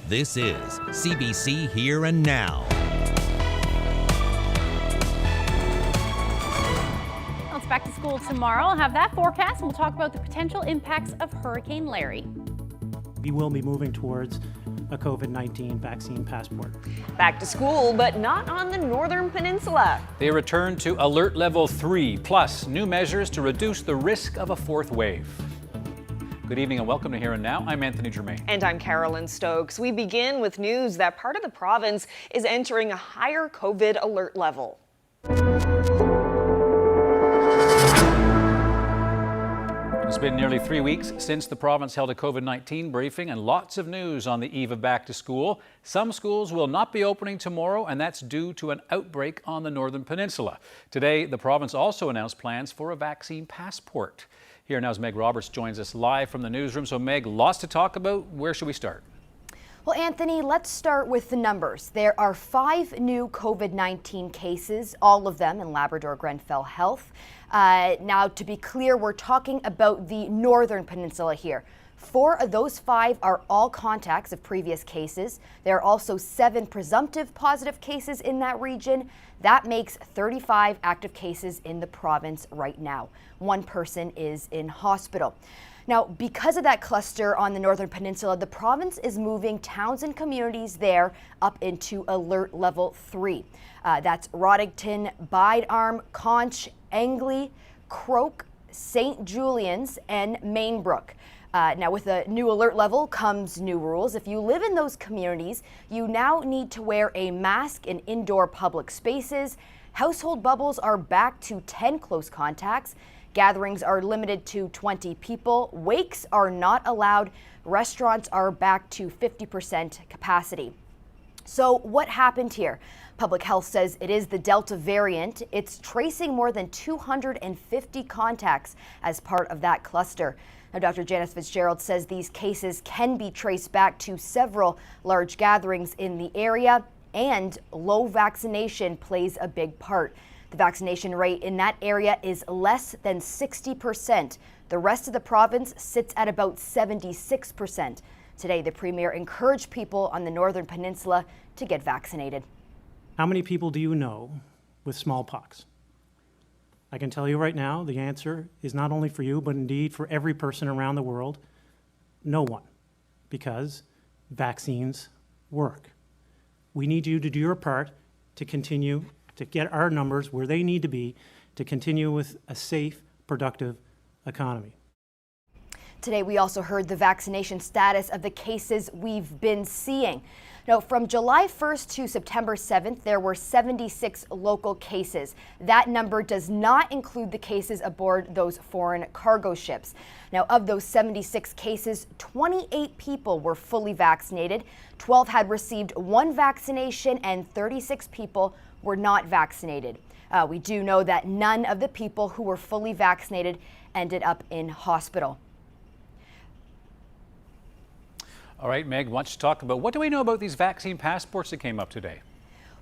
This is CBC Here and Now. Well, it's back to school tomorrow. I'll have that forecast, and we'll talk about the potential impacts of Hurricane Larry. We will be moving towards a COVID-19 vaccine passport. Back to school, but not on the Northern Peninsula. They return to alert level 3, plus new measures to reduce the risk of a fourth wave. Good evening and welcome to Here and Now. I'm Anthony Germain. And I'm Carolyn Stokes. We begin with news that part of the province is entering a higher COVID alert level. It's been nearly 3 weeks since the province held a COVID-19 briefing and lots of news on the eve of back to school. Some schools will not be opening tomorrow, and that's due to an outbreak on the Northern Peninsula. Today, the province also announced plans for a vaccine passport. Here Now's Meg Roberts joins us live from the newsroom. So Meg, lots to talk about. Where should we start? Well, Anthony, let's start with the numbers. There are 5 new COVID-19 cases, all of them in Labrador Grenfell Health. Now, to be clear, we're talking about the Northern Peninsula here. 4 of those 5 are all contacts of previous cases. There are also 7 presumptive positive cases in that region. That makes 35 active cases in the province right now. 1 person is in hospital. Now, because of that cluster on the Northern Peninsula, the province is moving towns and communities there up into alert level 3. That's Roddington, Bidearm, Conch, Angley, Croak, St. Julian's, and Mainbrook. Now, with a new alert level comes new rules. If you live in those communities, you now need to wear a mask in indoor public spaces. Household bubbles are back to 10 close contacts. Gatherings are limited to 20 people. Wakes are not allowed. Restaurants are back to 50% capacity. So what happened here? Public Health says it is the Delta variant. It's tracing more than 250 contacts as part of that cluster. Now, Dr. Janice Fitzgerald says these cases can be traced back to several large gatherings in the area, and low vaccination plays a big part. The vaccination rate in that area is less than 60%. The rest of the province sits at about 76%. Today, the Premier encouraged people on the Northern Peninsula to get vaccinated. How many people do you know with smallpox? I can tell you right now, the answer is not only for you, but indeed for every person around the world, no one, because vaccines work. We need you to do your part to continue to get our numbers where they need to be to continue with a safe, productive economy. Today, we also heard the vaccination status of the cases we've been seeing. Now, from July 1st to September 7th, there were 76 local cases. That number does not include the cases aboard those foreign cargo ships. Now, of those 76 cases, 28 people were fully vaccinated, 12 had received 1 vaccination, and 36 people were not vaccinated. We do know that none of the people who were fully vaccinated ended up in hospital. All right, Meg, much to talk about. What do we know about these vaccine passports that came up today?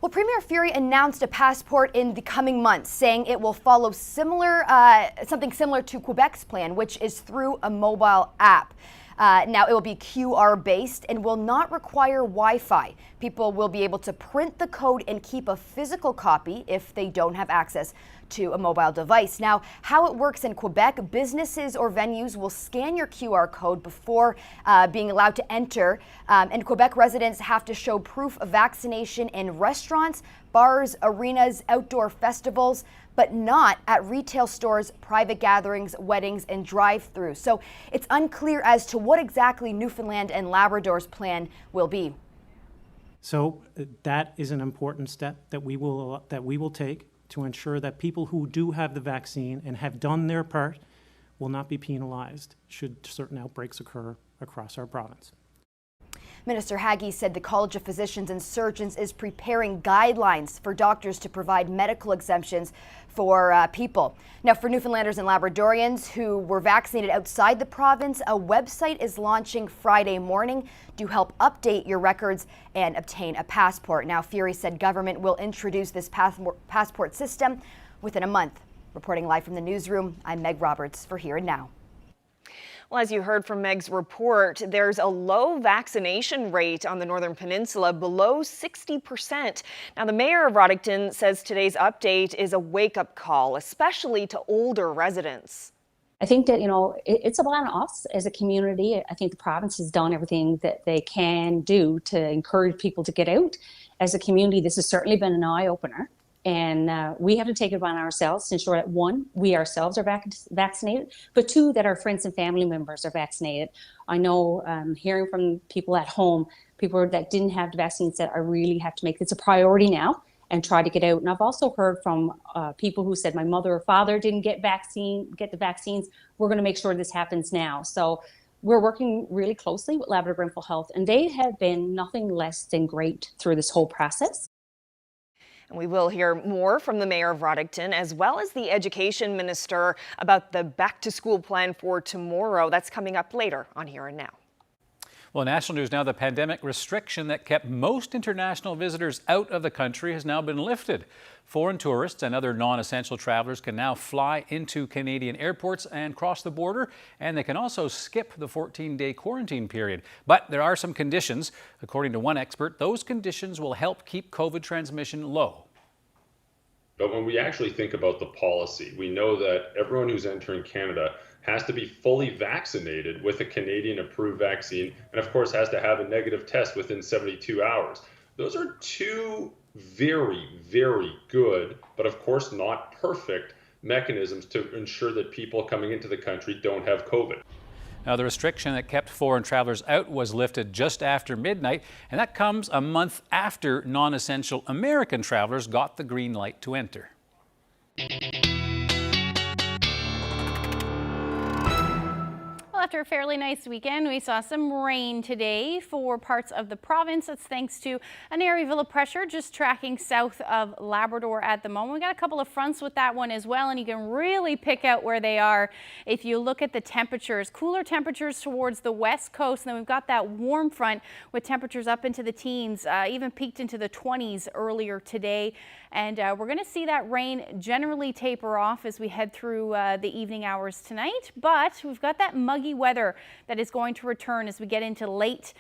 Well, Premier Furey announced a passport in the coming months, saying it will follow something similar to Quebec's plan, which is through a mobile app. Now, it will be QR-based and will not require Wi-Fi. People will be able to print the code and keep a physical copy if they don't have access to a mobile device. Now, how it works in Quebec, businesses or venues will scan your QR code before being allowed to enter. And Quebec residents have to show proof of vaccination in restaurants, bars, arenas, outdoor festivals, but not at retail stores, private gatherings, weddings, and drive-throughs. So it's unclear as to what exactly Newfoundland and Labrador's plan will be. So that is an important step that we will take to ensure that people who do have the vaccine and have done their part will not be penalized should certain outbreaks occur across our province. Minister Haggie said the College of Physicians and Surgeons is preparing guidelines for doctors to provide medical exemptions for people. Now, for Newfoundlanders and Labradorians who were vaccinated outside the province, a website is launching Friday morning to help update your records and obtain a passport. Now, Furey said government will introduce this passport system within a month. Reporting live from the newsroom, I'm Meg Roberts for Here and Now. Well, as you heard from Meg's report, there's a low vaccination rate on the Northern Peninsula, below 60%. Now, the mayor of Roddickton says today's update is a wake-up call, especially to older residents. I think that, it's upon us as a community. I think the province has done everything that they can do to encourage people to get out. As a community, this has certainly been an eye-opener. And we have to take it upon ourselves to ensure that, one, we ourselves are vaccinated, but two, that our friends and family members are vaccinated. I know hearing from people at home, people that didn't have the vaccine said, I really have to make this a priority now and try to get out. And I've also heard from people who said, my mother or father didn't get the vaccines. We're going to make sure this happens now. So we're working really closely with Labrador Grenfell Health, and they have been nothing less than great through this whole process. And we will hear more from the mayor of Roddickton, as well as the education minister, about the back-to-school plan for tomorrow. That's coming up later on Here and Now. Well, national news now. The pandemic restriction that kept most international visitors out of the country has now been lifted. Foreign tourists and other non-essential travelers can now fly into Canadian airports and cross the border, and they can also skip the 14-day quarantine period. But there are some conditions. According to one expert, those conditions will help keep COVID transmission low. But when we actually think about the policy, we know that everyone who's entering Canada has to be fully vaccinated with a Canadian approved vaccine, and of course has to have a negative test within 72 hours. Those are two very, very good, but of course not perfect mechanisms to ensure that people coming into the country don't have COVID. Now, the restriction that kept foreign travelers out was lifted just after midnight, and that comes a month after non-essential American travelers got the green light to enter. After a fairly nice weekend, we saw some rain today for parts of the province. That's thanks to an areaville of pressure just tracking south of Labrador at the moment. We got a couple of fronts with that one as well, and you can really pick out where they are if you look at the temperatures. Cooler temperatures towards the west coast, and then we've got that warm front with temperatures up into the teens, even peaked into the 20s earlier today. And we're going to see that rain generally taper off as we head through the evening hours tonight. But we've got that muggy weather that is going to return as we get into late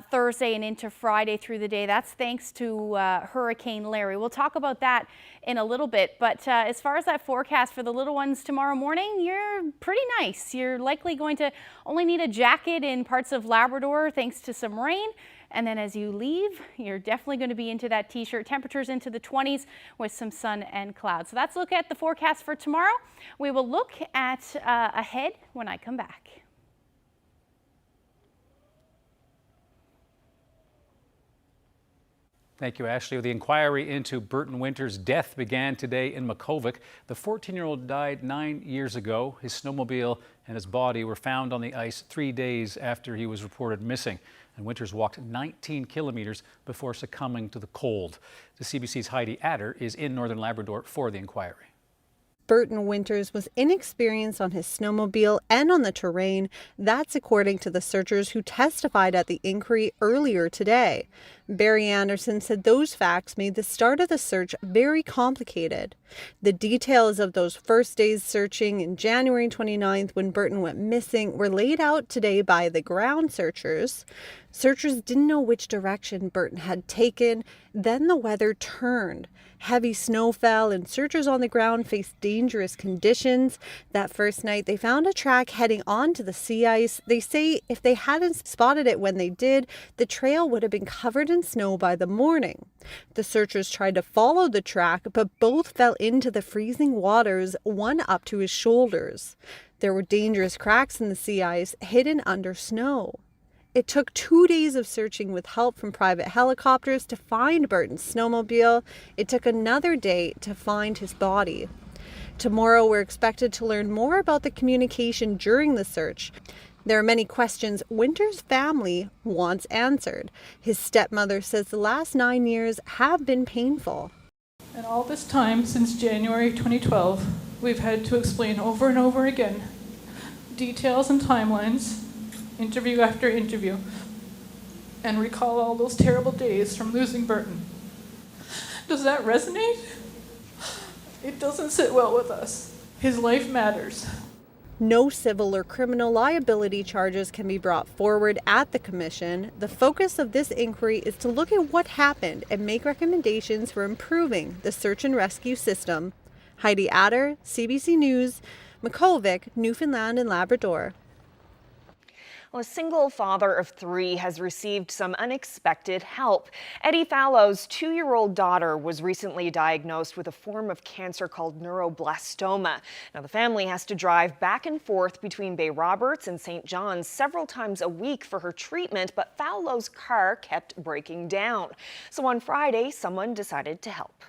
Thursday and into Friday through the day. That's thanks to Hurricane Larry. We'll talk about that in a little bit. But as far as that forecast for the little ones tomorrow morning, you're pretty nice. You're likely going to only need a jacket in parts of Labrador thanks to some rain. And then as you leave, you're definitely going to be into that t-shirt. Temperatures into the 20s with some sun and clouds. So that's a look at the forecast for tomorrow. We will look at ahead when I come back. Thank you, Ashley. The inquiry into Burton Winters' death began today in Makkovik. The 14-year-old died 9 years ago. His snowmobile and his body were found on the ice 3 days after he was reported missing. And Winters walked 19 kilometers before succumbing to the cold. The CBC's Heidi Adder is in Northern Labrador for the inquiry. Burton Winters was inexperienced on his snowmobile and on the terrain. That's according to the searchers who testified at the inquiry earlier today. Barry Anderson said those facts made the start of the search very complicated. The details of those first days searching in January 29th when Burton went missing were laid out today by the ground searchers. Searchers didn't know which direction Burton had taken. Then the weather turned. Heavy snow fell and searchers on the ground faced dangerous conditions. That first night, they found a track heading onto the sea ice. They say if they hadn't spotted it when they did, the trail would have been covered in snow by the morning. The searchers tried to follow the track, but both fell into the freezing waters, one up to his shoulders. There were dangerous cracks in the sea ice hidden under snow. It took 2 days of searching with help from private helicopters to find Burton's snowmobile. It took another day to find his body. Tomorrow, we're expected to learn more about the communication during the search. There are many questions Winters' family wants answered. His stepmother says the last 9 years have been painful. And all this time, since January 2012, we've had to explain over and over again details and timelines, interview after interview, and recall all those terrible days from losing Burton. Does that resonate? It doesn't sit well with us. His life matters. No civil or criminal liability charges can be brought forward at the Commission. The focus of this inquiry is to look at what happened and make recommendations for improving the search and rescue system. Heidi Adder, CBC News, McCulvic, Newfoundland and Labrador. Well, a single father of 3 has received some unexpected help. Eddie Fallow's 2-year-old daughter was recently diagnosed with a form of cancer called neuroblastoma. Now, the family has to drive back and forth between Bay Roberts and St. John's several times a week for her treatment, but Fallow's car kept breaking down. So on Friday, someone decided to help.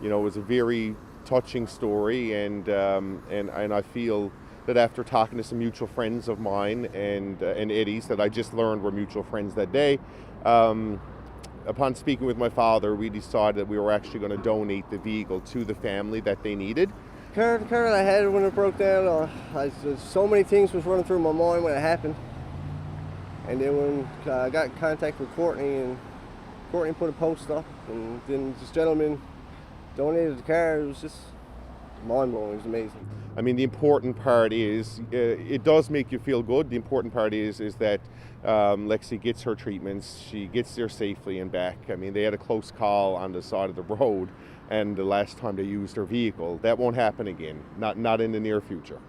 You know, it was a very touching story, and I feel that after talking to some mutual friends of mine and Eddie's that I just learned were mutual friends that day, upon speaking with my father, we decided that we were actually going to donate the vehicle to the family that they needed. The car that I had when it broke down, so many things was running through my mind when it happened. And then when I got in contact with Courtney, and Courtney put a post up, and then this gentleman donated the car, it was just mind-blowing. It was amazing. I mean, the important part is, it does make you feel good. The important part is that Lexi gets her treatments, she gets there safely and back. I mean, they had a close call on the side of the road, and the last time they used her vehicle. That won't happen again, not in the near future.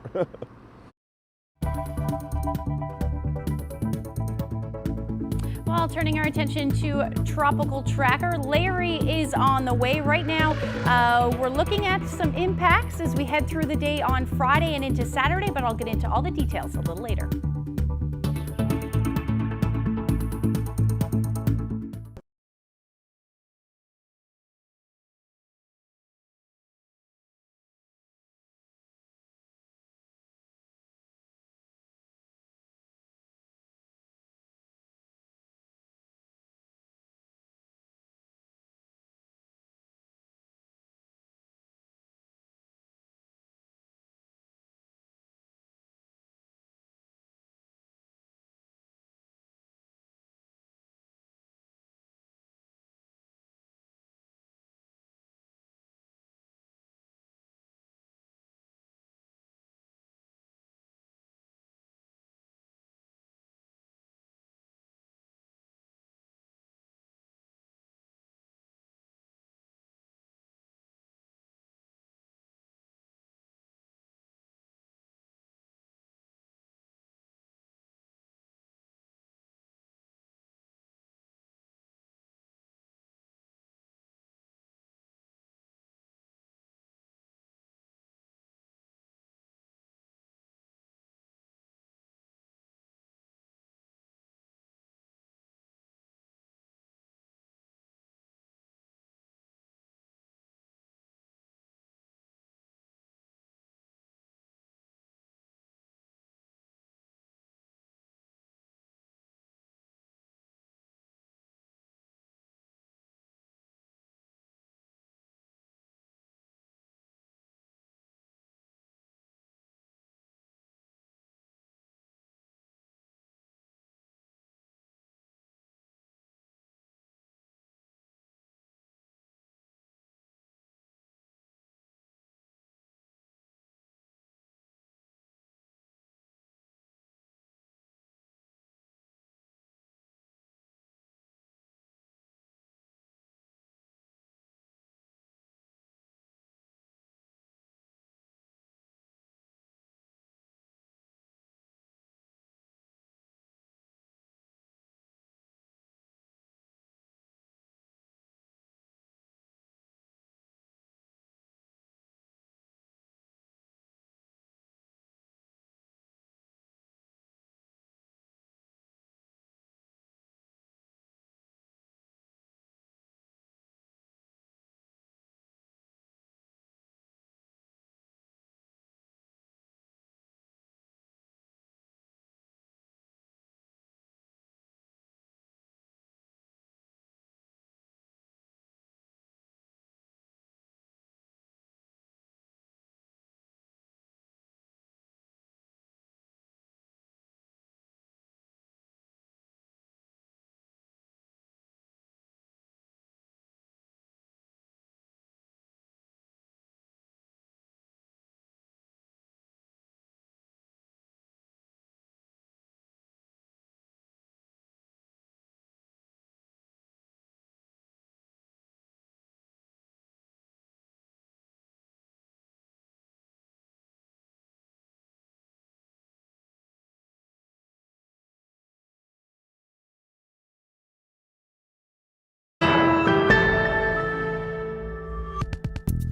Well, turning our attention to Tropical Tracker, Larry is on the way right now. We're looking at some impacts as we head through the day on Friday and into Saturday, but I'll get into all the details a little later.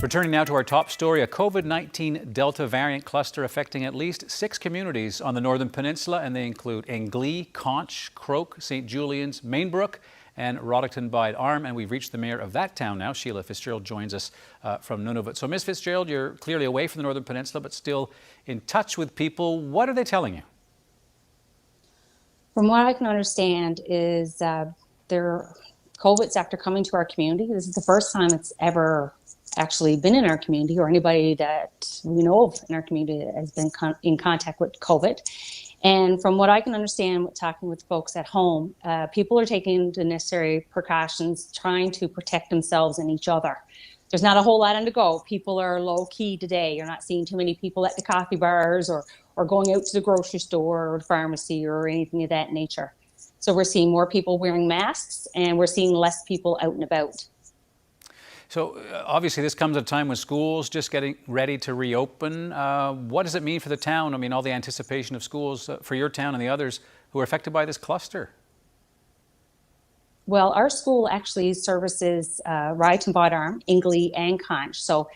Returning now to our top story, a COVID-19 Delta variant cluster affecting at least 6 communities on the Northern Peninsula, and they include Englee, Conch, Croke, St. Julian's, Mainbrook, and Roddickton Bide Arm. And we've reached the mayor of that town now. Sheila Fitzgerald joins us from Nunavut. So, Ms. Fitzgerald, you're clearly away from the Northern Peninsula, but still in touch with people. What are they telling you? From what I can understand is their COVID's after coming to our community. This is the first time it's ever actually been in our community, or anybody that we know of in our community that has been in contact with COVID. And from what I can understand, talking with folks at home, people are taking the necessary precautions, trying to protect themselves and each other. There's not a whole lot on the go. People are low key today. You're not seeing too many people at the coffee bars or going out to the grocery store or the pharmacy or anything of that nature. So we're seeing more people wearing masks, and we're seeing less people out and about. So obviously this comes at a time when schools just getting ready to reopen. What does it mean for the town? I mean, all the anticipation of schools for your town and the others who are affected by this cluster. Well, our school actually services Roddickton Bide Arm, Englee, and Conch. So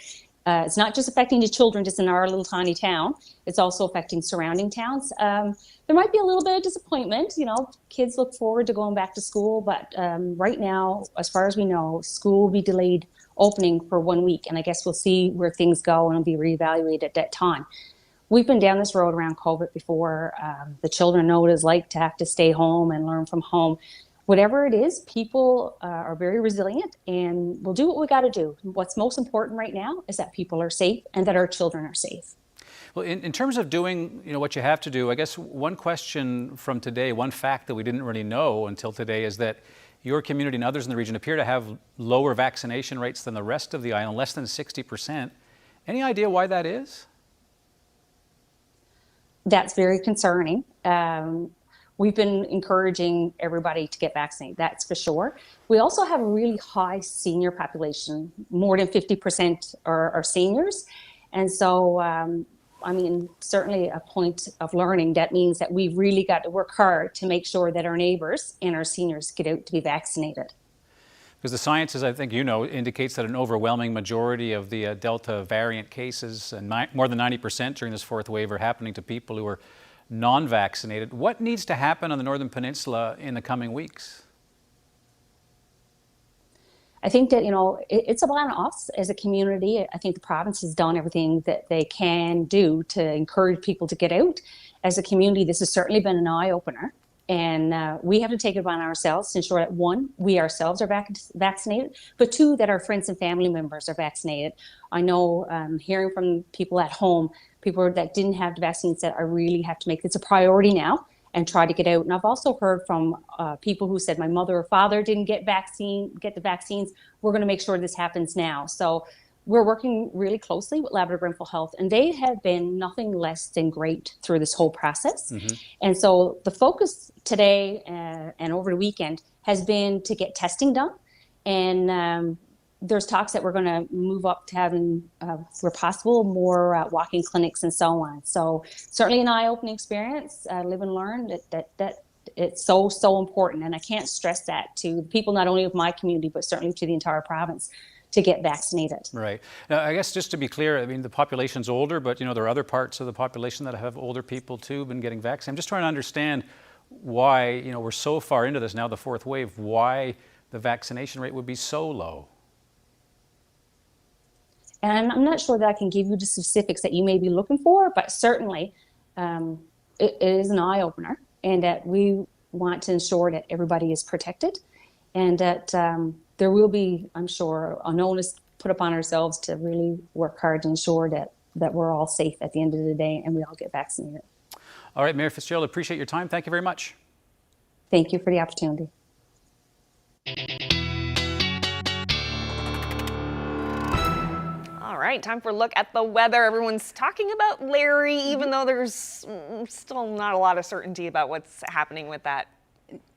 it's not just affecting the children just in our little tiny town. It's also affecting surrounding towns. There might be a little bit of disappointment. You know, kids look forward to going back to school, but right now, as far as we know, school will be delayed opening for 1 week, and I guess we'll see where things go and it'll be reevaluated at that time. We've been down this road around COVID before. The children know what it's like to have to stay home and learn from home. Whatever it is, people are very resilient, and we'll do what we got to do. What's most important right now is that people are safe and that our children are safe. Well, in terms of doing, what you have to do, I guess one question from today, one fact that we didn't really know until today is that your community and others in the region appear to have lower vaccination rates than the rest of the island, less than 60%. Any idea why that is? That's very concerning. We've been encouraging everybody to get vaccinated, that's for sure. We also have a really high senior population. More than 50% are seniors. And so, certainly a point of learning. That means that we've really got to work hard to make sure that our neighbours and our seniors get out to be vaccinated. Because the science, as I think you know, indicates that an overwhelming majority of the Delta variant cases, and more than 90% during this fourth wave, are happening to people who are non-vaccinated. What needs to happen on the Northern Peninsula in the coming weeks? I think that, it's upon us as a community. I think the province has done everything that they can do to encourage people to get out. As a community, this has certainly been an eye-opener. And we have to take it upon ourselves to ensure that, one, we ourselves are vaccinated, but two, that our friends and family members are vaccinated. I know hearing from people at home, people that didn't have the vaccine said, I really have to make this a priority now and try to get out. And I've also heard from people who said, my mother or father didn't get the vaccines. We're going to make sure this happens now. So we're working really closely with Labrador Grenfell Health, and they have been nothing less than great through this whole process. Mm-hmm. And so the focus today and over the weekend has been to get testing done. And there's talks that we're going to move up to having, where possible, more walk-in clinics and so on. So certainly an eye-opening experience. Live and learn. That it's so important, and I can't stress that to the people not only of my community but certainly to the entire province to get vaccinated. Right. Now, I guess just to be clear, I mean, the population's older, but there are other parts of the population that have older people too been getting vaccinated. I'm just trying to understand why we're so far into this now, the fourth wave. Why the vaccination rate would be so low. And I'm not sure that I can give you the specifics that you may be looking for, but certainly it is an eye-opener, and that we want to ensure that everybody is protected, and that there will be, I'm sure, an onus put upon ourselves to really work hard to ensure that we're all safe at the end of the day and we all get vaccinated. All right, Mayor Fitzgerald, appreciate your time. Thank you very much. Thank you for the opportunity. All right, time for a look at the weather. Everyone's talking about Larry, even though there's still not a lot of certainty about what's happening with that.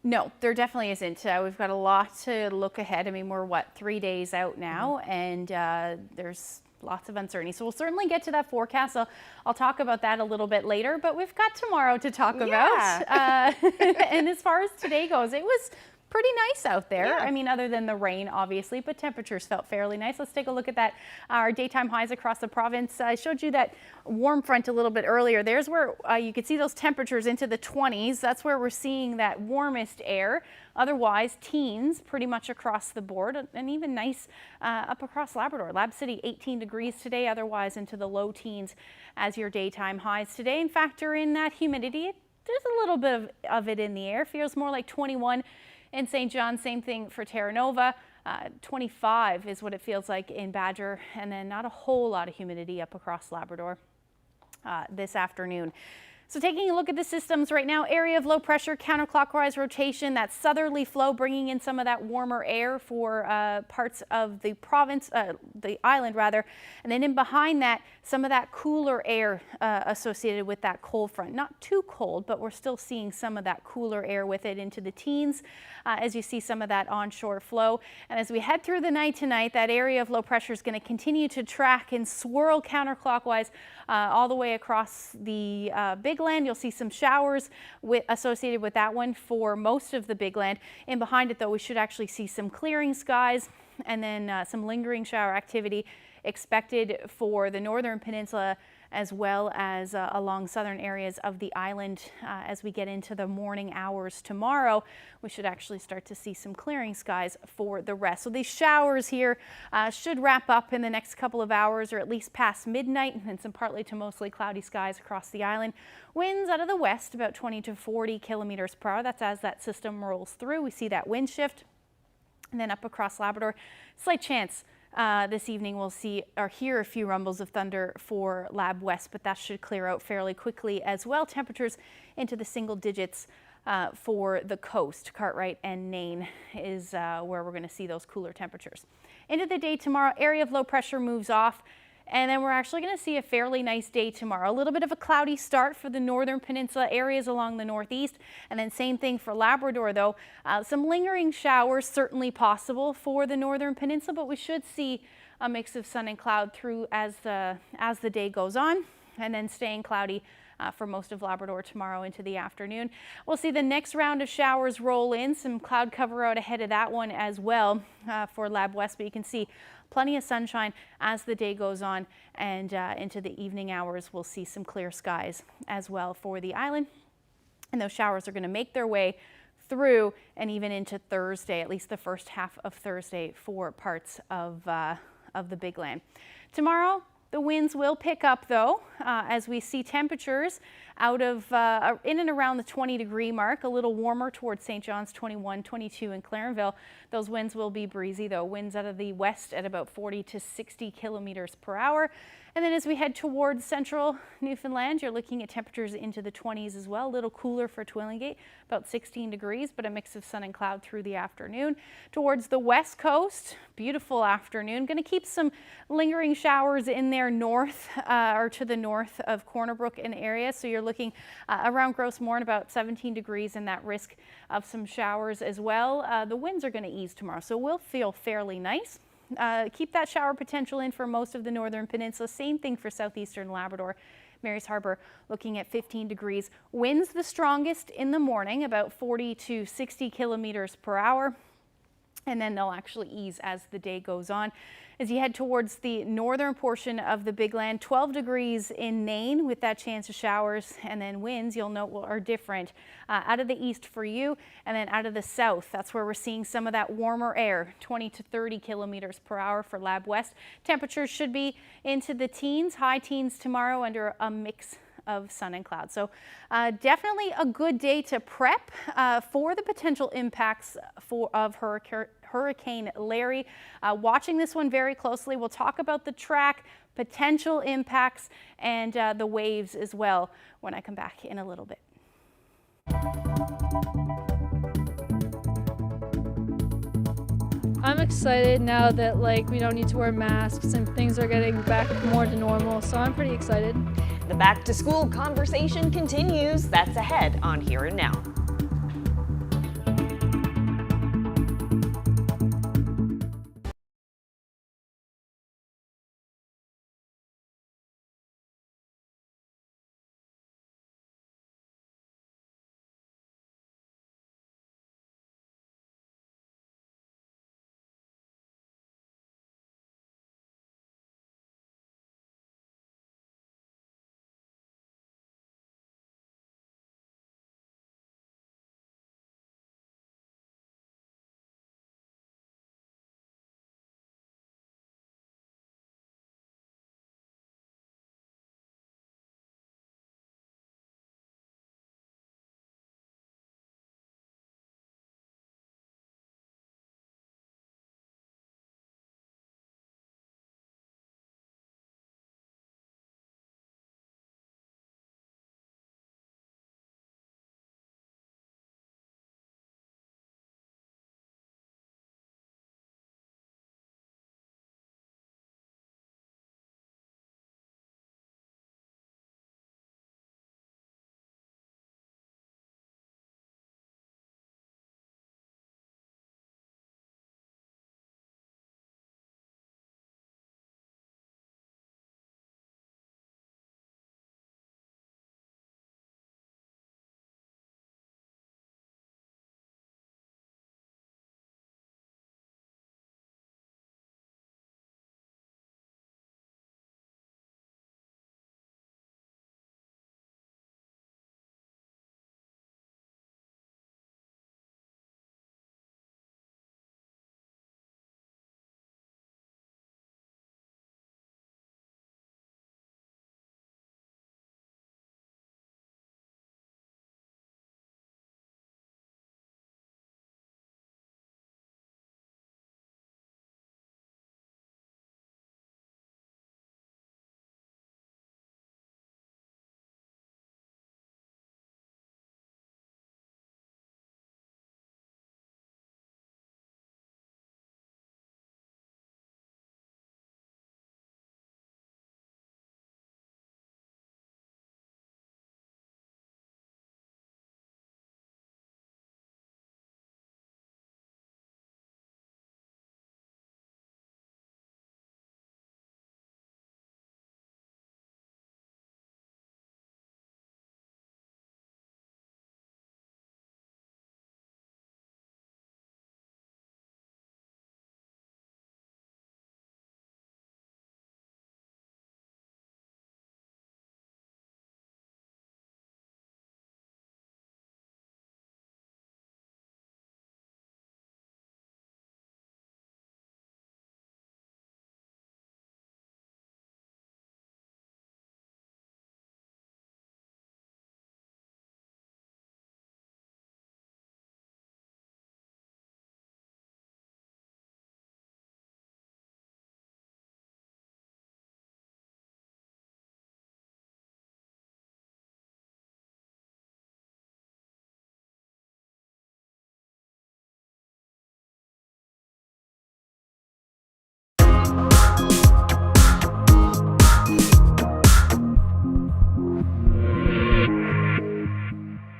No, there definitely isn't. We've got a lot to look ahead. I mean, we're 3 days out now, and there's lots of uncertainty. So we'll certainly get to that forecast. I'll talk about that a little bit later, but we've got tomorrow to talk about. And as far as today goes, it was pretty nice out there. Yeah. I mean, other than the rain, obviously, but temperatures felt fairly nice. Let's take a look at that. Our daytime highs across the province. I showed you that warm front a little bit earlier. There's where you could see those temperatures into the 20s. That's where we're seeing that warmest air. Otherwise, teens pretty much across the board, and even nice up across Labrador. Lab City, 18 degrees today, otherwise into the low teens as your daytime highs today. And factor in that humidity. There's a little bit of it in the air. Feels more like 21 in St. John. Same thing for Terra Nova. 25 is what it feels like in Badger, and then not a whole lot of humidity up across Labrador this afternoon. So taking a look at the systems right now, area of low pressure, counterclockwise rotation, that southerly flow bringing in some of that warmer air for parts of the province, the island rather, and then in behind that, some of that cooler air associated with that cold front. Not too cold, but we're still seeing some of that cooler air with it into the teens as you see some of that onshore flow. And as we head through the night tonight, that area of low pressure is going to continue to track and swirl counterclockwise all the way across the Big Land. You'll see some showers associated with that one for most of the Big Land. In behind it, though, we should actually see some clearing skies and then some lingering shower activity expected for the northern peninsula as well as along southern areas of the island. As we get into the morning hours tomorrow, we should actually start to see some clearing skies for the rest. So these showers here should wrap up in the next couple of hours, or at least past midnight, and some partly to mostly cloudy skies across the island. Winds out of the west about 20 to 40 kilometers per hour. That's as that system rolls through. We see that wind shift. And then up across Labrador, slight chance this evening we'll see or hear a few rumbles of thunder for Lab West, but that should clear out fairly quickly as well. Temperatures into the single digits for the coast. Cartwright and Nain is where we're going to see those cooler temperatures. Into the day tomorrow, area of low pressure moves off. And then we're actually going to see a fairly nice day tomorrow. A little bit of a cloudy start for the northern peninsula areas along the northeast. And then same thing for Labrador, though. Some lingering showers certainly possible for the northern peninsula, but we should see a mix of sun and cloud through as the day goes on, and then staying cloudy for most of Labrador tomorrow into the afternoon. We'll see the next round of showers roll in, some cloud cover out ahead of that one as well for Lab West, but you can see plenty of sunshine as the day goes on, and into the evening hours we'll see some clear skies as well for the island. And those showers are going to make their way through and even into Thursday, at least the first half of Thursday for parts of the Big Land. Tomorrow, the winds will pick up, though, as we see temperatures out of in and around the 20-degree mark, a little warmer towards St. John's, 21, 22 in Clarenville. Those winds will be breezy, though. Winds out of the west at about 40 to 60 kilometers per hour. And then as we head towards central Newfoundland, you're looking at temperatures into the 20s as well. A little cooler for Twillingate, about 16 degrees, but a mix of sun and cloud through the afternoon. Towards the west coast, beautiful afternoon. Going to keep some lingering showers in there north or to the north of Corner Brook and area. So you're looking around Gross Moor, about 17 degrees, and that risk of some showers as well. The winds are going to ease tomorrow, so we'll feel fairly nice. Keep that shower potential in for most of the northern peninsula. Same thing for southeastern Labrador. Mary's Harbour looking at 15 degrees. Winds the strongest in the morning, about 40 to 60 kilometers per hour. And then they'll actually ease as the day goes on. As you head towards the northern portion of the Big Land, 12 degrees in Nain with that chance of showers, and then winds you'll note are different out of the east for you, and then out of the south. That's where we're seeing some of that warmer air, 20 to 30 kilometers per hour for Lab West. Temperatures should be into the teens, high teens tomorrow under a mix of sun and cloud. So definitely a good day to prep for the potential impacts of Hurricane Larry. Watching this one very closely. We'll talk about the track, potential impacts, and the waves as well when I come back in a little bit. I'm excited now that we don't need to wear masks and things are getting back more to normal, so I'm pretty excited. The back to school conversation continues. That's ahead on Here and Now.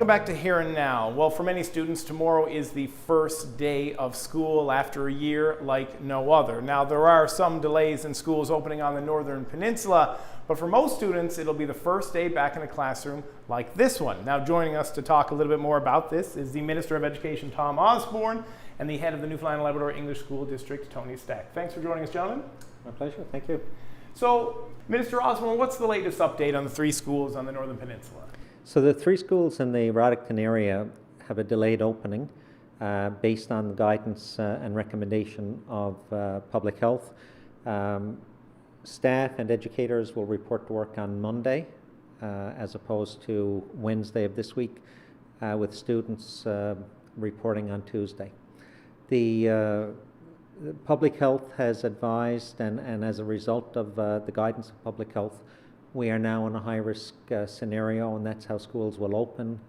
back to Here and Now. Well, for many students, tomorrow is the first day of school after a year like no other. Now, there are some delays in schools opening on the Northern Peninsula, but for most students, it'll be the first day back in a classroom like this one. Now, joining us to talk a little bit more about this is the Minister of Education, Tom Osborne, and the head of the Newfoundland and Labrador English School District, Tony Stack. Thanks for joining us, gentlemen. My pleasure. Thank you. So, Minister Osborne, what's the latest update on the 3 schools on the Northern Peninsula? So the 3 schools in the Roddickton area have a delayed opening based on the guidance and recommendation of public health. Staff and educators will report to work on Monday as opposed to Wednesday of this week, with students reporting on Tuesday. The public health has advised, and as a result of the guidance of public health, we are now in a high-risk scenario, and that's how schools will open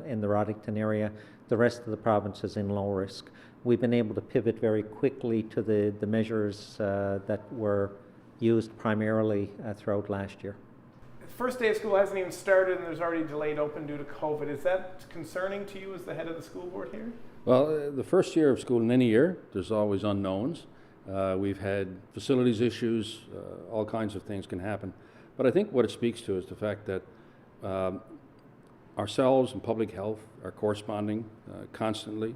in the Roddickton area. The rest of the province is in low risk. We've been able to pivot very quickly to the measures that were used primarily throughout last year. First day of school hasn't even started and there's already delayed open due to COVID. Is that concerning to you as the head of the school board here? Well, the first year of school in any year, there's always unknowns. We've had facilities issues, all kinds of things can happen. But I think what it speaks to is the fact that ourselves and public health are corresponding constantly,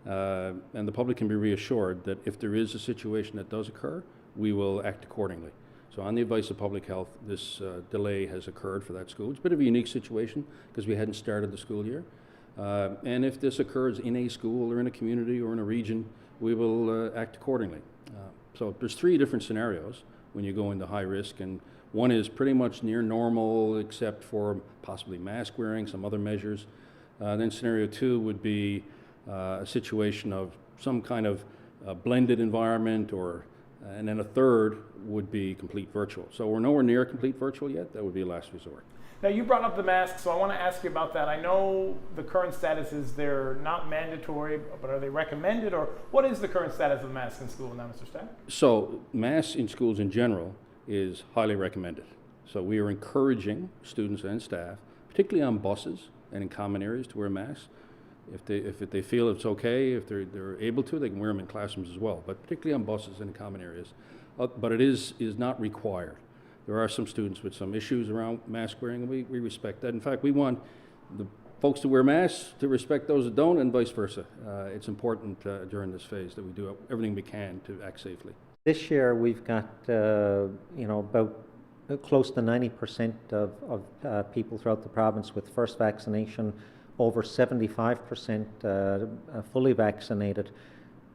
and the public can be reassured that if there is a situation that does occur, we will act accordingly. So on the advice of public health, this delay has occurred for that school. It's a bit of a unique situation because we hadn't started the school year. And if this occurs in a school or in a community or in a region, we will act accordingly. So there's 3 different scenarios when you go into high risk, and one is pretty much near normal except for possibly mask wearing, some other measures. Then scenario 2 would be a situation of some kind of blended environment, and then a third would be complete virtual. So we're nowhere near complete virtual yet. That would be a last resort. Now, you brought up the masks, so I want to ask you about that. I know the current status is they're not mandatory, but are they recommended, or what is the current status of masks in school now, Mr. Stack? So masks in schools in general is highly recommended. So we are encouraging students and staff, particularly on buses and in common areas, to wear masks. If they feel it's okay, if they're able to, they can wear them in classrooms as well, but particularly on buses and in common areas. But it is not required. There are some students with some issues around mask wearing, and we respect that. In fact, we want the folks to wear masks to respect those that don't, and vice versa. It's important during this phase that we do everything we can to act safely. This year we've got about close to 90% of people throughout the province with first vaccination, over 75% fully vaccinated.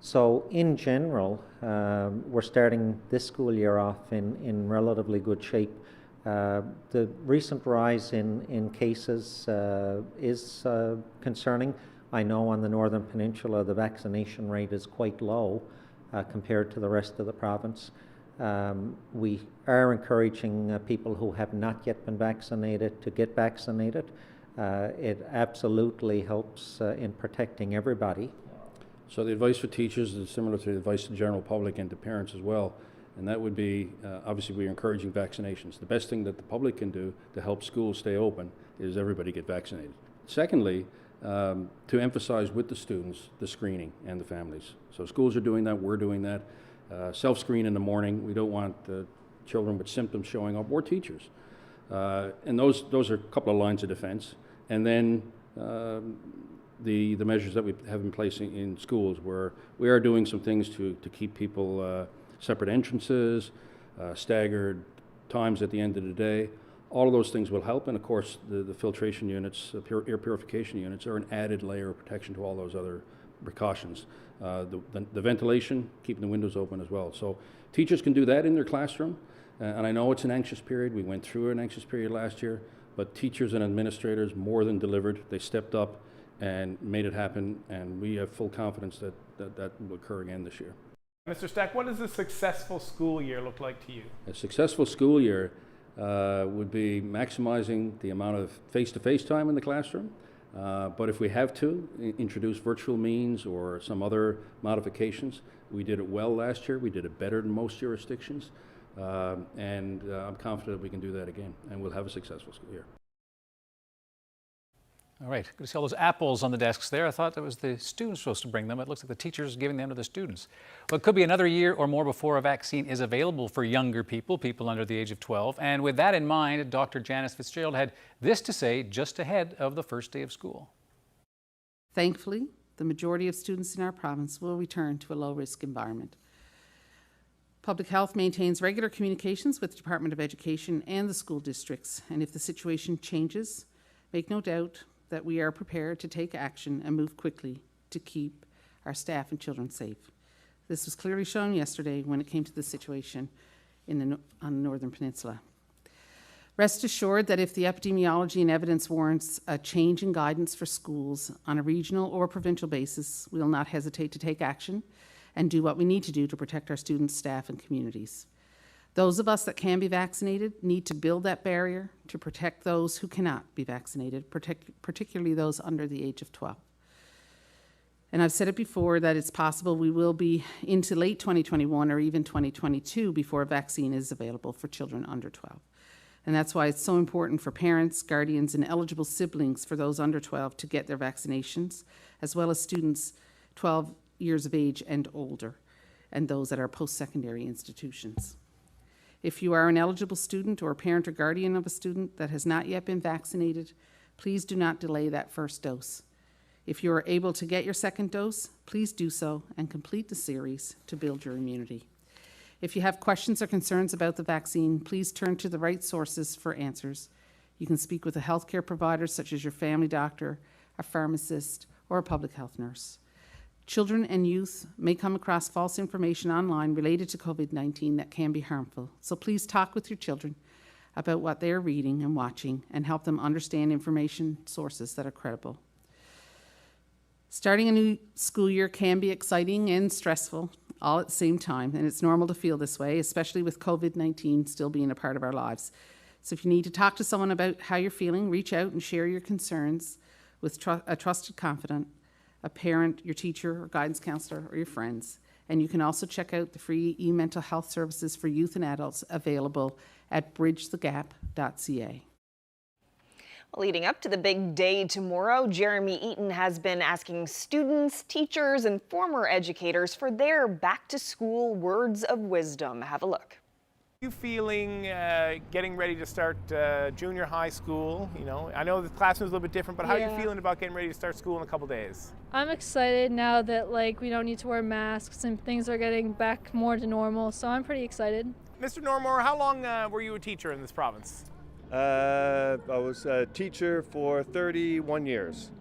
So in general, we're starting this school year off in relatively good shape. The recent rise in cases is concerning. I know on the Northern Peninsula the vaccination rate is quite low compared to the rest of the province. We are encouraging people who have not yet been vaccinated to get vaccinated. It absolutely helps in protecting everybody. So the advice for teachers is similar to the advice to the general public and to parents as well, and that would be, obviously we're encouraging vaccinations. The best thing that the public can do to help schools stay open is everybody get vaccinated. Secondly, to emphasize with the students the screening and the families. So schools are doing that, we're doing that. Self-screen in the morning. We don't want children with symptoms showing up, or teachers. And those are a couple of lines of defense. And then the measures that we have in place in schools, where we are doing some things to keep people separate entrances, staggered times at the end of the day. All of those things will help, and of course the filtration units, air purification units, are an added layer of protection to all those other precautions. The ventilation, keeping the windows open as well. So teachers can do that in their classroom, and I know it's an anxious period. We went through an anxious period last year, but teachers and administrators more than delivered. They stepped up and made it happen, and we have full confidence that will occur again this year. Mr. Stack, what does a successful school year look like to you? A successful school year would be maximizing the amount of face-to-face time in the classroom, but if we have to introduce virtual means or some other modifications, we did it well last year. We did it better than most jurisdictions, and I'm confident we can do that again, and we'll have a successful school year. All right, good to see all those apples on the desks there. I thought that was the students supposed to bring them. It looks like the teachers giving them to the students. Well, it could be another year or more before a vaccine is available for younger people, people under the age of 12. And with that in mind, Dr. Janice Fitzgerald had this to say just ahead of the first day of school. Thankfully, the majority of students in our province will return to a low-risk environment. Public Health maintains regular communications with the Department of Education and the school districts, and if the situation changes, make no doubt that we are prepared to take action and move quickly to keep our staff and children safe. This was clearly shown yesterday when it came to the situation on the Northern Peninsula. Rest assured that if the epidemiology and evidence warrants a change in guidance for schools on a regional or provincial basis, we will not hesitate to take action and do what we need to do to protect our students, staff, and communities. Those of us that can be vaccinated need to build that barrier to protect those who cannot be vaccinated, particularly those under the age of 12. And I've said it before that it's possible we will be into late 2021 or even 2022 before a vaccine is available for children under 12. And that's why it's so important for parents, guardians, and eligible siblings for those under 12 to get their vaccinations, as well as students 12 years of age and older, and those at our post-secondary institutions. If you are an eligible student or a parent or guardian of a student that has not yet been vaccinated, please do not delay that first dose. If you are able to get your second dose, please do so and complete the series to build your immunity. If you have questions or concerns about the vaccine, please turn to the right sources for answers. You can speak with a healthcare provider such as your family doctor, a pharmacist, or a public health nurse. Children and youth may come across false information online related to COVID-19 that can be harmful. So please talk with your children about what they are reading and watching and help them understand information sources that are credible. Starting a new school year can be exciting and stressful all at the same time, and it's normal to feel this way, especially with COVID-19 still being a part of our lives. So if you need to talk to someone about how you're feeling, reach out and share your concerns with a trusted confidant, a parent, your teacher, or guidance counselor, or your friends. And you can also check out the free e-mental health services for youth and adults available at bridgethegap.ca. Leading up to the big day tomorrow, Jeremy Eaton has been asking students, teachers, and former educators for their back-to-school words of wisdom. Have a look. Are you feeling getting ready to start junior high school? You know, I know the classroom's a little bit different, but how are you feeling about getting ready to start school in a couple days? I'm excited now that we don't need to wear masks and things are getting back more to normal, so I'm pretty excited. Mr. Normore, how long were you a teacher in this province? I was a teacher for 31 years.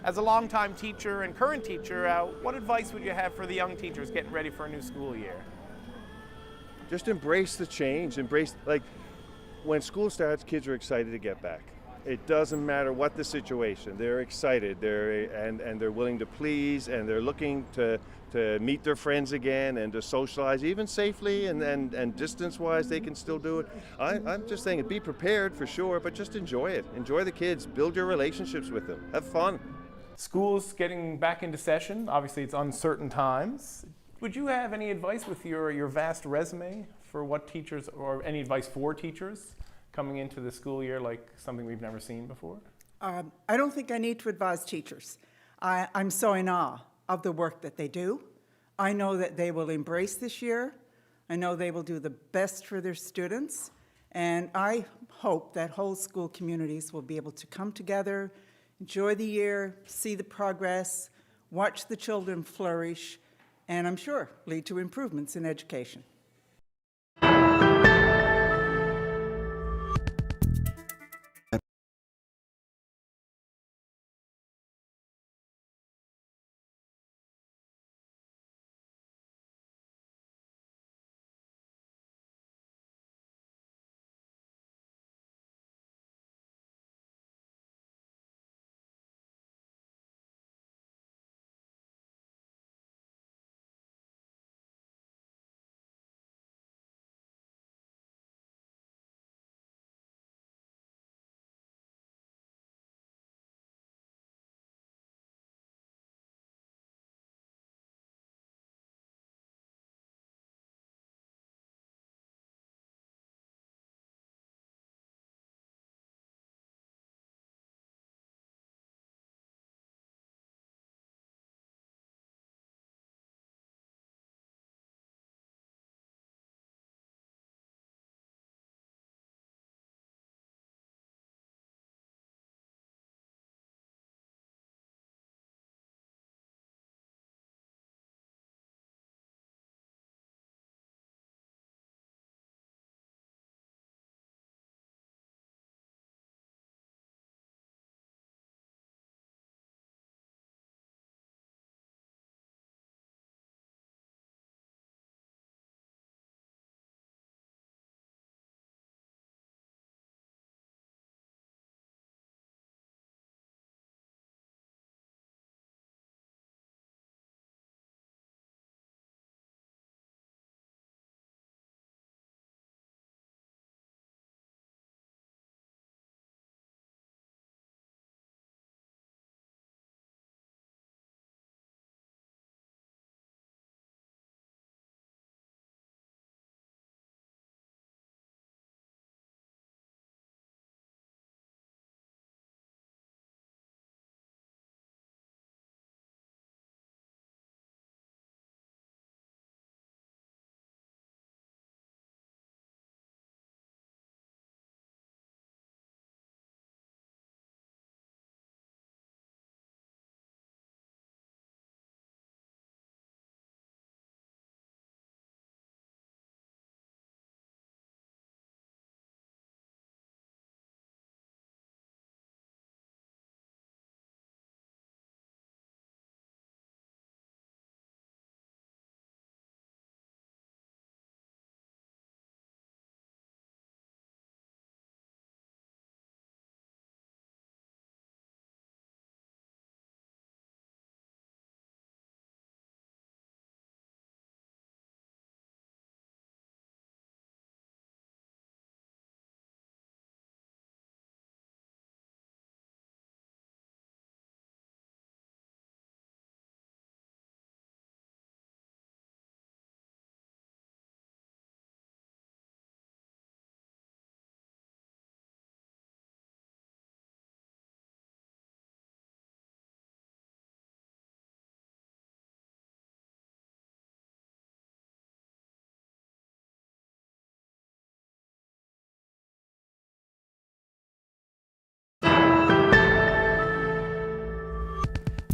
As a longtime teacher and current teacher, what advice would you have for the young teachers getting ready for a new school year? Just embrace the change. When school starts, kids are excited to get back. It doesn't matter what the situation. They're excited. They're willing to please, and they're looking to meet their friends again and to socialize, even safely and distance-wise. They can still do it. I'm just saying, be prepared for sure, but just enjoy it. Enjoy the kids. Build your relationships with them. Have fun. School's getting back into session. Obviously, it's uncertain times. Would you have any advice with your vast resume for what teachers, or any advice for teachers coming into the school year, like something we've never seen before? I don't think I need to advise teachers. I'm so in awe of the work that they do. I know that they will embrace this year. I know they will do the best for their students. And I hope that whole school communities will be able to come together, enjoy the year, see the progress, watch the children flourish, and I'm sure lead to improvements in education.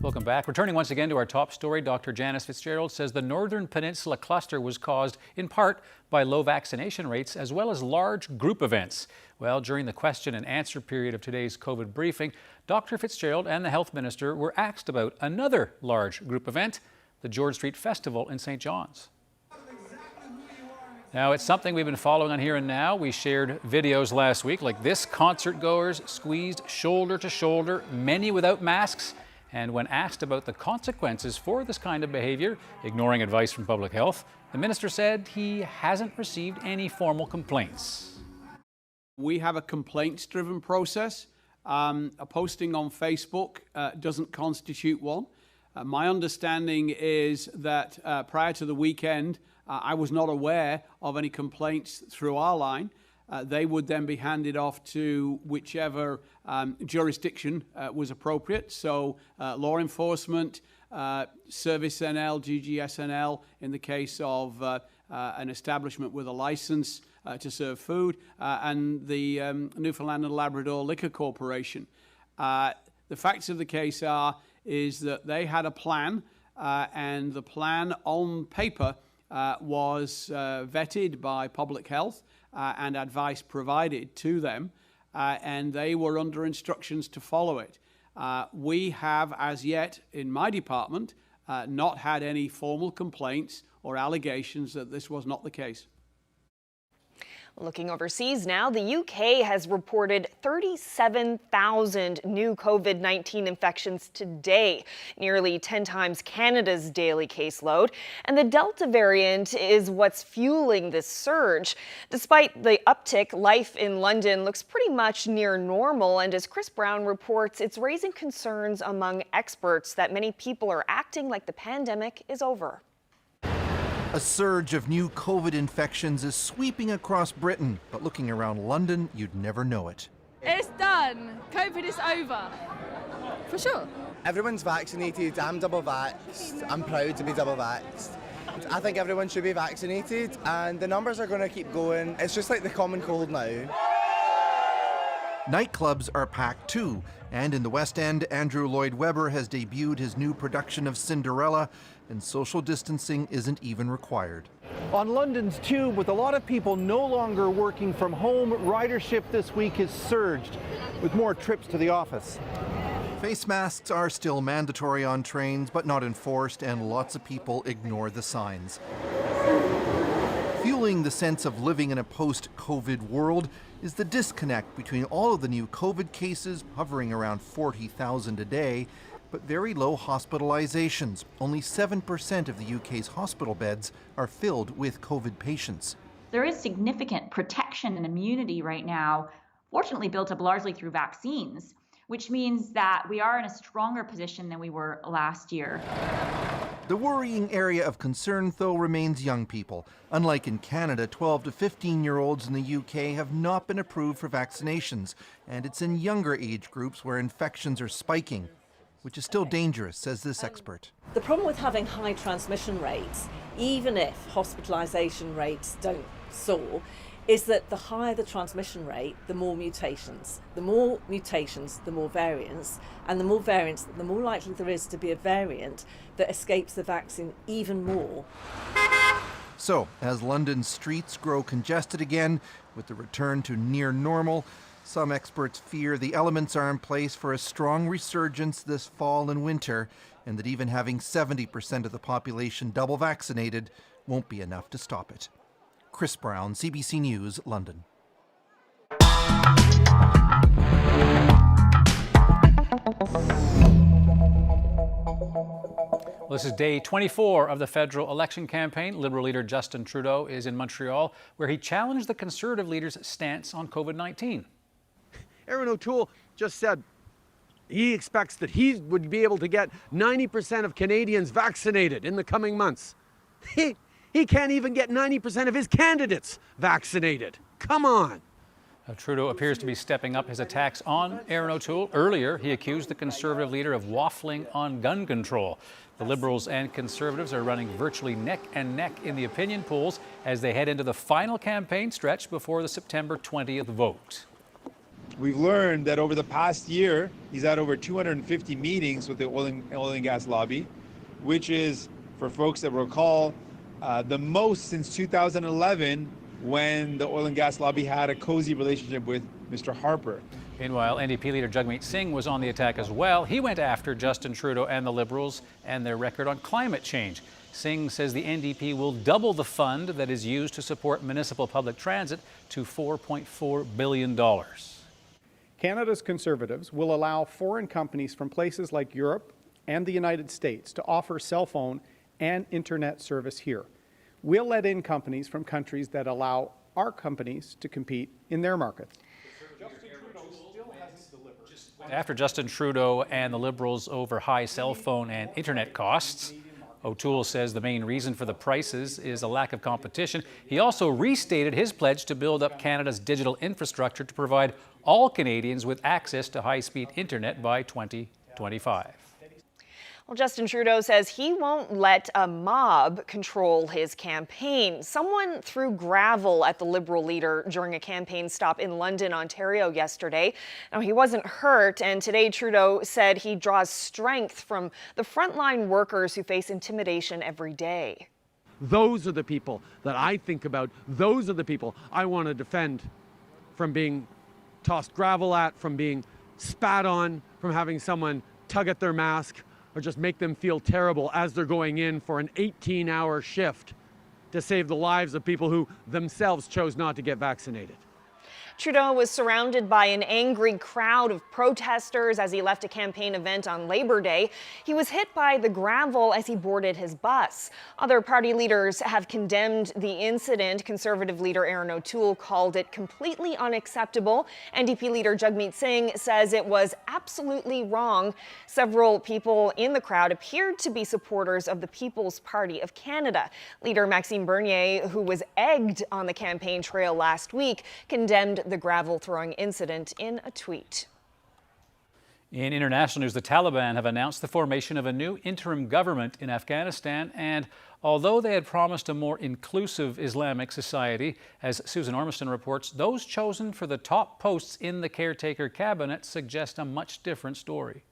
Welcome back. Returning once again to our top story, Dr. Janice Fitzgerald says the Northern Peninsula cluster was caused in part by low vaccination rates as well as large group events. Well, during the question and answer period of today's COVID briefing, Dr. Fitzgerald and the Health Minister were asked about another large group event, the George Street Festival in St. John's. Now, it's something we've been following on Here and Now. We shared videos last week like this: concert goers squeezed shoulder to shoulder, many without masks. And when asked about the consequences for this kind of behavior, ignoring advice from public health, the minister said he hasn't received any formal complaints. We have a complaints-driven process. A posting on Facebook doesn't constitute one. My understanding is that prior to the weekend, I was not aware of any complaints through our line. They would then be handed off to whichever jurisdiction was appropriate. So law enforcement, Service NL, GGSNL in the case of an establishment with a license to serve food, and the Newfoundland and Labrador Liquor Corporation. The facts of the case is that they had a plan, and the plan on paper was vetted by public health and advice provided to them, and they were under instructions to follow it. We have, as yet, in my department, not had any formal complaints or allegations that this was not the case. Looking overseas now, the UK has reported 37,000 new COVID-19 infections today, nearly 10 times Canada's daily caseload. And the Delta variant is what's fueling this surge. Despite the uptick, life in London looks pretty much near normal. And as Chris Brown reports, it's raising concerns among experts that many people are acting like the pandemic is over. A surge of new COVID infections is sweeping across Britain, but looking around London, you'd never know it. It's done. COVID is over. For sure. Everyone's vaccinated. I'm double vaxxed. I'm proud to be double vaxxed. I think everyone should be vaccinated, and the numbers are going to keep going. It's just like the common cold now. Nightclubs are packed too, and in the West End, Andrew Lloyd Webber has debuted his new production of Cinderella, and social distancing isn't even required. On London's Tube, with a lot of people no longer working from home, ridership this week has surged, with more trips to the office. Face masks are still mandatory on trains, but not enforced, and lots of people ignore the signs. Fueling the sense of living in a post-COVID world is the disconnect between all of the new COVID cases, hovering around 40,000 a day, but very low hospitalizations. Only 7% of the UK's hospital beds are filled with COVID patients. There is significant protection and immunity right now, fortunately built up largely through vaccines, which means that we are in a stronger position than we were last year. The worrying area of concern, though, remains young people. Unlike in Canada, 12 to 15-year-olds in the UK have not been approved for vaccinations, and it's in younger age groups where infections are spiking, which is still dangerous, says this expert. The problem with having high transmission rates, even if hospitalisation rates don't soar, is that the higher the transmission rate, the more mutations. The more mutations, the more variants. And the more variants, the more likely there is to be a variant that escapes the vaccine even more. So, as London's streets grow congested again, with the return to near normal, some experts fear the elements are in place for a strong resurgence this fall and winter, and that even having 70% of the population double vaccinated won't be enough to stop it. Chris Brown, CBC News, London. Well, this is day 24 of the federal election campaign. Liberal leader Justin Trudeau is in Montreal, where he challenged the Conservative leader's stance on COVID-19. Erin O'Toole just said he expects that he would be able to get 90% of Canadians vaccinated in the coming months. He can't even get 90% of his candidates vaccinated. Come on. Trudeau appears to be stepping up his attacks on Erin O'Toole. Earlier, he accused the Conservative leader of waffling on gun control. The Liberals and Conservatives are running virtually neck and neck in the opinion polls as they head into the final campaign stretch before the September 20th vote. We've learned that over the past year, he's had over 250 meetings with the oil and gas lobby, which is, for folks that recall, the most since 2011, when the oil and gas lobby had a cozy relationship with Mr. Harper. Meanwhile, NDP leader Jagmeet Singh was on the attack as well. He went after Justin Trudeau and the Liberals and their record on climate change. Singh says the NDP will double the fund that is used to support municipal public transit to $4.4 billion. Canada's Conservatives will allow foreign companies from places like Europe and the United States to offer cell phone and internet service here. We'll let in companies from countries that allow our companies to compete in their markets. After Justin Trudeau and the Liberals over high cell phone and internet costs, O'Toole says the main reason for the prices is a lack of competition. He also restated his pledge to build up Canada's digital infrastructure to provide all Canadians with access to high-speed internet by 2025. Well, Justin Trudeau says he won't let a mob control his campaign. Someone threw gravel at the Liberal leader during a campaign stop in London, Ontario yesterday. Now, he wasn't hurt, and today Trudeau said he draws strength from the frontline workers who face intimidation every day. Those are the people that I think about. Those are the people I want to defend from being tossed gravel at, from being spat on, from having someone tug at their mask, or just make them feel terrible as they're going in for an 18-hour shift to save the lives of people who themselves chose not to get vaccinated. Trudeau was surrounded by an angry crowd of protesters as he left a campaign event on Labor Day. He was hit by the gravel as he boarded his bus. Other party leaders have condemned the incident. Conservative leader Erin O'Toole called it completely unacceptable. NDP leader Jagmeet Singh says it was absolutely wrong. Several people in the crowd appeared to be supporters of the People's Party of Canada. Leader Maxime Bernier, who was egged on the campaign trail last week, condemned the gravel throwing incident in a tweet. In international news, the Taliban have announced the formation of a new interim government in Afghanistan, and although they had promised a more inclusive Islamic society, as Susan Ormiston reports, those chosen for the top posts in the caretaker cabinet suggest a much different story.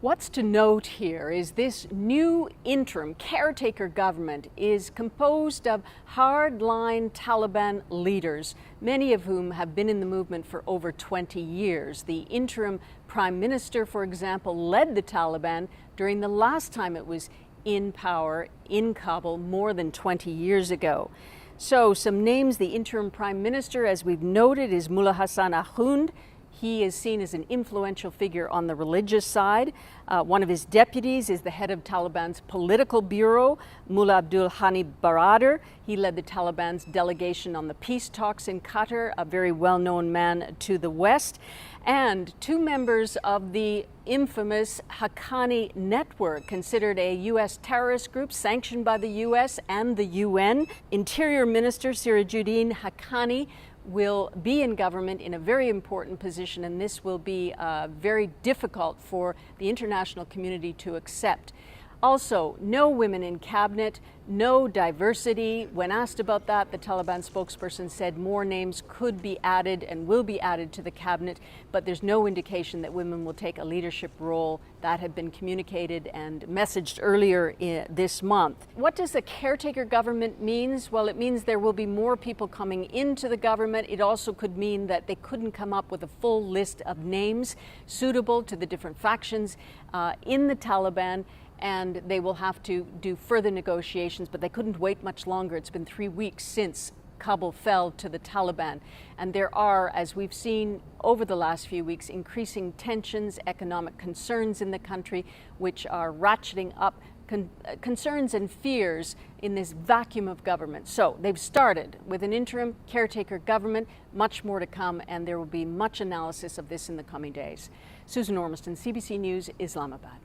What's to note here is this new interim caretaker government is composed of hardline Taliban leaders, many of whom have been in the movement for over 20 years. The interim prime minister, for example, led the Taliban during the last time it was in power in Kabul more than 20 years ago. So some names: the interim prime minister, as we've noted, is Mullah Hassan Akhund. He is seen as an influential figure on the religious side. One of his deputies is the head of Taliban's political bureau, Mullah Abdul Hani Baradar. He led the Taliban's delegation on the peace talks in Qatar, a very well-known man to the West. And two members of the infamous Haqqani network, considered a U.S. terrorist group sanctioned by the U.S. and the UN. Interior Minister Sirajuddin Haqqani will be in government in a very important position, and this will be very difficult for the international community to accept. Also, no women in cabinet, no diversity. When asked about that, the Taliban spokesperson said more names could be added and will be added to the cabinet, but there's no indication that women will take a leadership role. That had been communicated and messaged earlier this month. What does the caretaker government mean? Well, it means there will be more people coming into the government. It also could mean that they couldn't come up with a full list of names suitable to the different factions in the Taliban, and they will have to do further negotiations, but they couldn't wait much longer. It's been 3 weeks since Kabul fell to the Taliban, and there are, as we've seen over the last few weeks, increasing tensions, economic concerns in the country, which are ratcheting up concerns and fears in this vacuum of government. So they've started with an interim caretaker government, much more to come, and there will be much analysis of this in the coming days. Susan Ormiston, CBC News, Islamabad.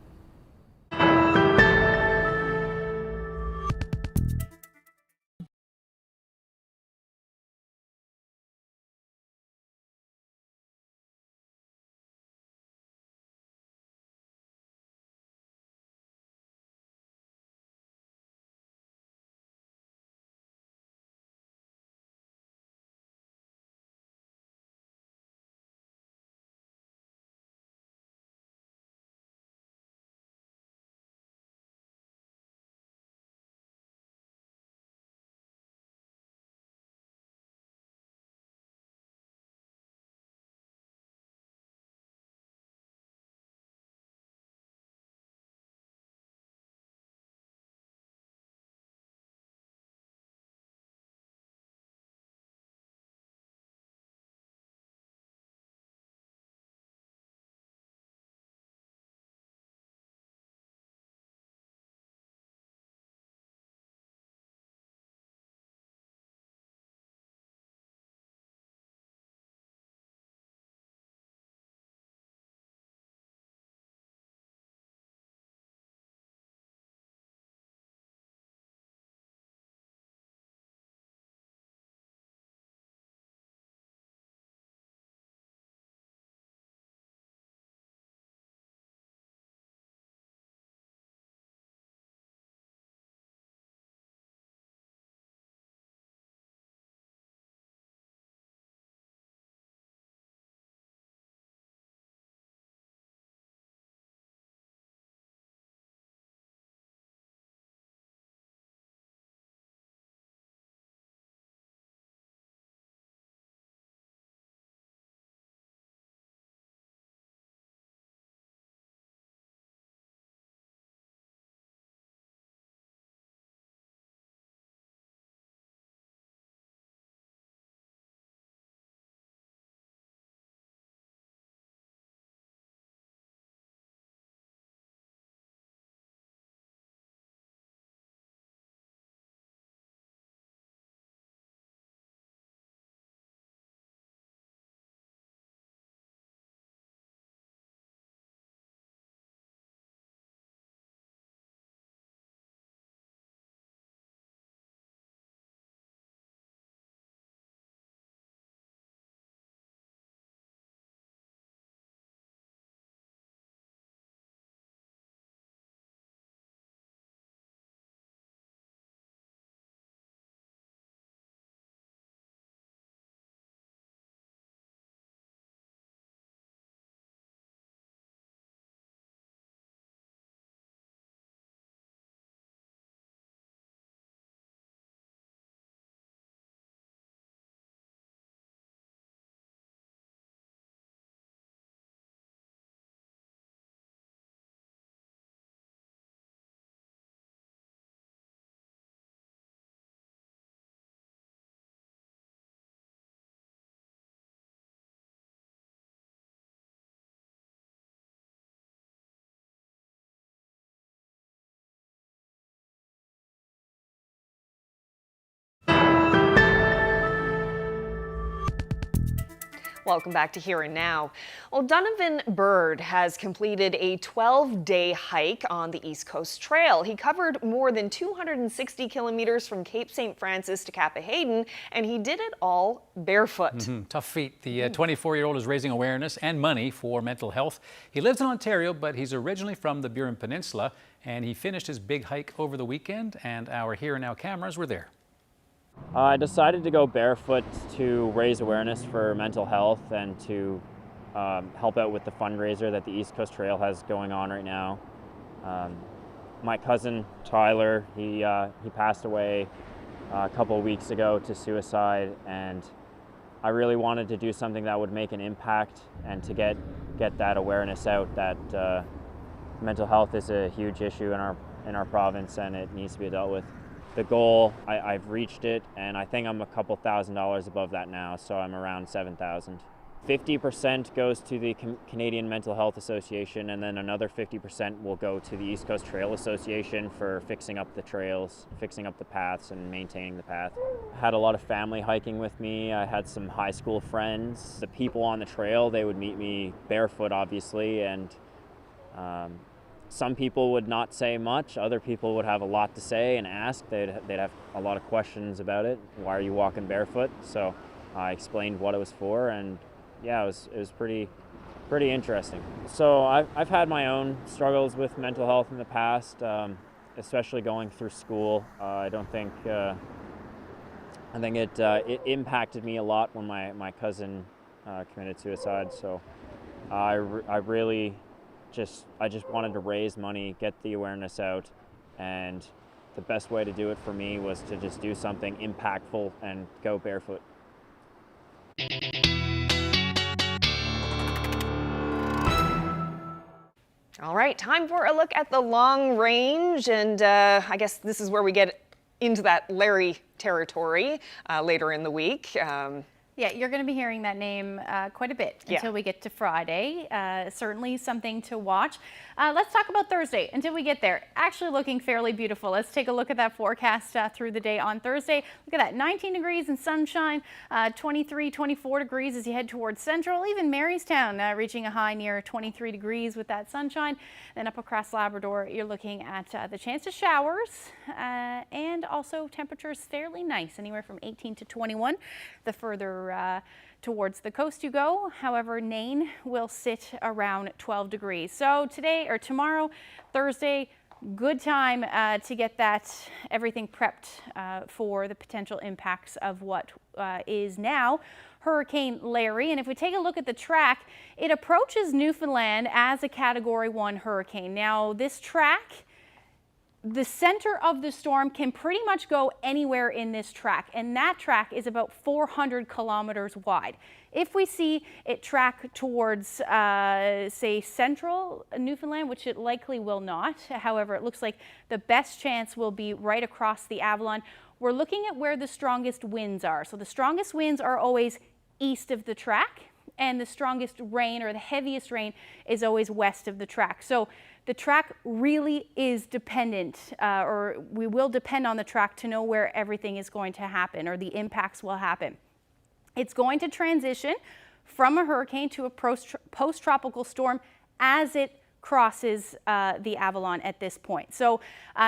Welcome back to Here and Now. Well, Donovan Bird has completed a 12-day hike on the East Coast Trail. He covered more than 260 kilometers from Cape St. Francis to Cappahayden, and he did it all barefoot. Tough feat. The 24-year-old is raising awareness and money for mental health. He lives in Ontario, but he's originally from the Burton Peninsula, and he finished his big hike over the weekend, and our Here and Now cameras were there. I decided to go barefoot to raise awareness for mental health and to help out with the fundraiser that the East Coast Trail has going on right now. My cousin Tyler, he passed away a couple of weeks ago to suicide, and I really wanted to do something that would make an impact and to get that awareness out that mental health is a huge issue in our province and it needs to be dealt with. The goal, I've reached it, and I think I'm a couple $1,000s above that now, so I'm around 7,000. 50% goes to the Canadian Mental Health Association, and then another 50% will go to the East Coast Trail Association for fixing up the trails, fixing up the paths, and maintaining the path. I had a lot of family hiking with me. I had some high school friends. The people on the trail, they would meet me barefoot, obviously, and some people would not say much. Other people would have a lot to say and ask. They'd have a lot of questions about it. Why are you walking barefoot? So I explained what it was for, and yeah, it was pretty interesting. So I've had my own struggles with mental health in the past, especially going through school. I think it impacted me a lot when my cousin committed suicide. So I just wanted to raise money, get the awareness out, and the best way to do it for me was to just do something impactful and go barefoot. All right, time for a look at the long range, and I guess this is where we get into that Larry territory later in the week. Yeah, you're going to be hearing that name quite a bit until we get to Friday. Certainly something to watch. Let's talk about Thursday until we get there. Actually looking fairly beautiful. Let's take a look at that forecast through the day on Thursday. Look at that, 19 degrees and sunshine, 23, 24 degrees as you head towards Central. Even Marystown reaching a high near 23 degrees with that sunshine. Then up across Labrador, you're looking at the chance of showers and also temperatures fairly nice, anywhere from 18 to 21. The further towards the coast you go. However, Nain will sit around 12 degrees. So today or tomorrow, Thursday, good time to get everything prepped for the potential impacts of what is now Hurricane Larry. And if we take a look at the track, it approaches Newfoundland as a Category 1 hurricane. Now, this track, the center of the storm can pretty much go anywhere in this track, and that track is about 400 kilometers wide. If we see it track towards, say, central Newfoundland, which it likely will not, however, it looks like the best chance will be right across the Avalon. We're looking at where the strongest winds are. So the strongest winds are always east of the track, and the strongest rain or the heaviest rain is always west of the track. So the track really is dependent, or we will depend on the track to know where everything is going to happen or the impacts will happen. It's going to transition from a hurricane to a post-tropical storm as it crosses the Avalon at this point. So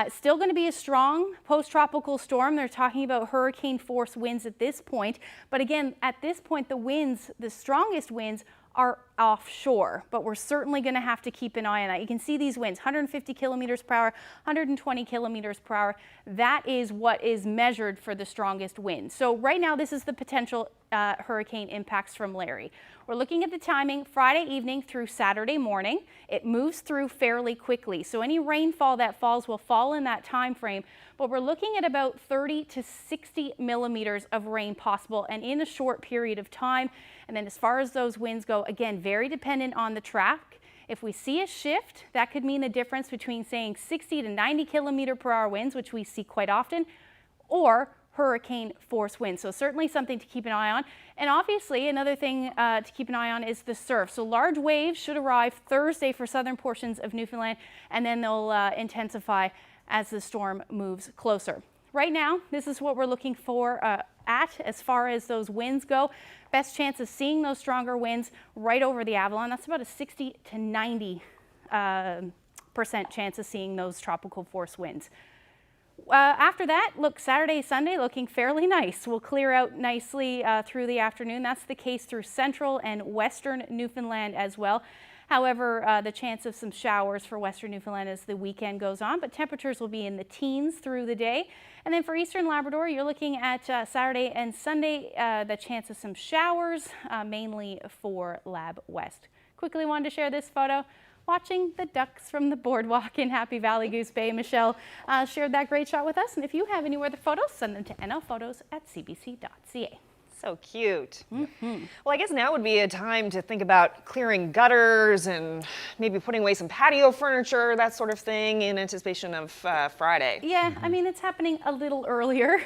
still going to be a strong post-tropical storm. They're talking about hurricane force winds at this point. But again, at this point, the winds, the strongest winds, are offshore, but we're certainly going to have to keep an eye on that. You can see these winds, 150 kilometers per hour, 120 kilometers per hour. That is what is measured for the strongest wind. So right now, this is the potential hurricane impacts from Larry. We're looking at the timing Friday evening through Saturday morning. It moves through fairly quickly. So any rainfall that falls will fall in that time frame, but we're looking at about 30 to 60 millimeters of rain possible and in a short period of time. And then as far as those winds go, again, very dependent on the track. If we see a shift, that could mean the difference between saying 60 to 90 kilometer per hour winds, which we see quite often, or hurricane force winds. So certainly something to keep an eye on. And obviously another thing to keep an eye on is the surf. So large waves should arrive Thursday for southern portions of Newfoundland, and then they'll intensify as the storm moves closer. Right now, this is what we're looking for at as far as those winds go. Best chance of seeing those stronger winds right over the Avalon. That's about a 60 to 90% chance of seeing those tropical force winds. After that, look, Saturday, Sunday looking fairly nice. We'll clear out nicely through the afternoon. That's the case through central and western Newfoundland as well. However, the chance of some showers for western Newfoundland as the weekend goes on, but temperatures will be in the teens through the day. And then for eastern Labrador, you're looking at Saturday and Sunday, the chance of some showers, mainly for Lab West. Quickly wanted to share this photo. Watching the ducks from the boardwalk in Happy Valley Goose Bay. Michelle shared that great shot with us. And if you have any other photos, send them to nlphotos@cbc.ca. So cute. Well, I guess now would be a time to think about clearing gutters and maybe putting away some patio furniture, that sort of thing, in anticipation of Friday. Yeah, I mean, it's happening a little earlier.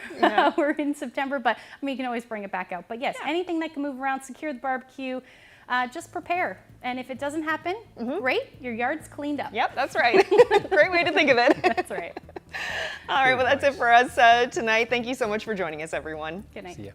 We're in September, but I mean, you can always bring it back out. But yes, anything that can move around, secure the barbecue, just prepare. And if it doesn't happen, great, your yard's cleaned up. Yep, that's right. Great way to think of it. That's right. All right, well, that's it for us tonight. Thank you so much for joining us, everyone. Good night. See ya.